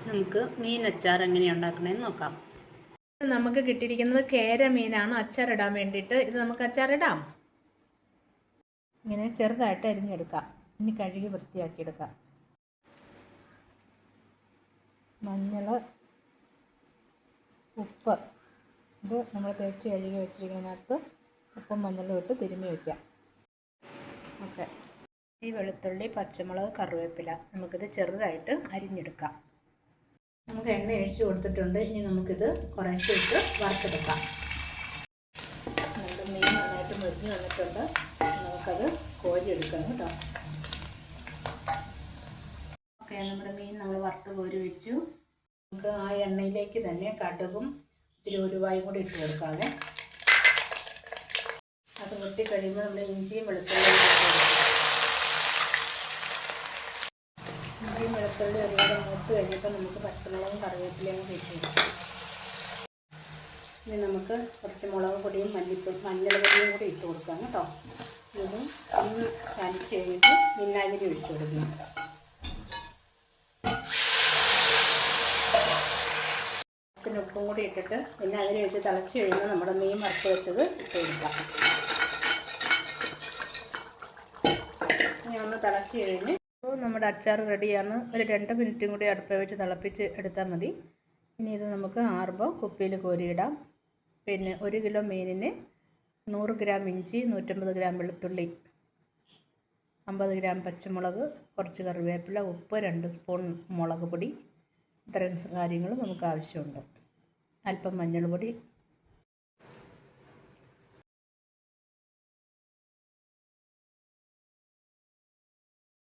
നമുക്ക് മീൻ അച്ചാർ എങ്ങനെയാണ് ഉണ്ടാക്കണമെന്ന് നോക്കാം. നമുക്ക് കിട്ടിയിരിക്കുന്നത് കേര മീനാണ് അച്ചാറിടാൻ വേണ്ടിയിട്ട്. ഇത് നമുക്ക് അച്ചാറിടാം. ഇങ്ങനെ ചെറുതായിട്ട് അരിഞ്ഞെടുക്കാം. ഇനി കഴുകി വൃത്തിയാക്കിയെടുക്കാം. മഞ്ഞൾ, ഉപ്പ്, ഇത് നമ്മൾ തേച്ച് കഴുകി വെച്ചിരിക്കുന്നതിനകത്ത് ഉപ്പും മഞ്ഞളും ഇട്ട് തിരുമ്മി വയ്ക്കാം. ഓക്കെ. ഈ വെളുത്തുള്ളി, പച്ചമുളക്, കറിവേപ്പില നമുക്കിത് ചെറുതായിട്ട് അരിഞ്ഞെടുക്കാം. നമുക്ക് എണ്ണ ഒഴിച്ച് കൊടുത്തിട്ടുണ്ട്. ഇനി നമുക്കിത് കുറേശ്ശെ ഇട്ട് വറുത്തെടുക്കാം. നമ്മുടെ മീൻ നന്നായിട്ട് മുരിഞ്ഞ് വന്നിട്ടുണ്ട്. നമുക്കത് കോരിയെടുക്കണം കേട്ടോ. ഓക്കെ, നമ്മുടെ മീൻ നമ്മൾ വറുത്ത് കോരി വെച്ചു. നമുക്ക് ആ എണ്ണയിലേക്ക് തന്നെ കടുകും ഇച്ചിരി ഉലുവായും കൂടി ഇട്ട് കൊടുക്കാവേ. അത് പൊട്ടി കഴിയുമ്പോൾ നമ്മൾ ഇഞ്ചിയും വെളുത്തുള്ളിയും ഒരുപാട് മൂത്ത് കഴിഞ്ഞപ്പോൾ നമുക്ക് പച്ചമുളകും കറിവേപ്പിലയും കൂടി ഇട്ട് കൊടുക്കാം. ഇനി നമുക്ക് കുറച്ച് മുളക് പൊടിയും മഞ്ഞൾ പൊടിയും കൂടി ഇട്ട് കൊടുക്കാം കേട്ടോ. ഇതും ഒന്ന് ചാലിച്ച് കഴിഞ്ഞിട്ട് വിനാഗിരി ഒഴിച്ച് കൊടുക്കണം. പിന്നെ ഉപ്പും കൂടി ഇട്ടിട്ട് വിനാഗിരി ഒഴിച്ച് തിളച്ച് കഴിയുമ്പോൾ നമ്മുടെ മീൻ വറുത്ത് വെച്ചത് ഇട്ട് കൊടുക്കാം. ഇനി ഒന്ന് തിളച്ച് കഴിഞ്ഞ് അപ്പോൾ നമ്മുടെ അച്ചാർ റെഡിയാണ്. ഒരു 2 മിനിറ്റും കൂടി അടുപ്പിൽ വെച്ച് തിളപ്പിച്ച് എടുത്താൽ മതി. ഇനി ഇത് നമുക്ക് ആറുമ്പോൾ കുപ്പിയിൽ കോരിയിടാം. പിന്നെ 1 കിലോ മീനിന് 100 ഗ്രാം ഇഞ്ചി, 150 ഗ്രാം വെളുത്തുള്ളി, 50 ഗ്രാം പച്ചമുളക്, കുറച്ച് കറിവേപ്പില, ഉപ്പ്, 2 സ്പൂൺ മുളക് പൊടി, ഇത്രയും കാര്യങ്ങൾ നമുക്ക് ആവശ്യമുണ്ട്. അല്പം മഞ്ഞൾപ്പൊടി,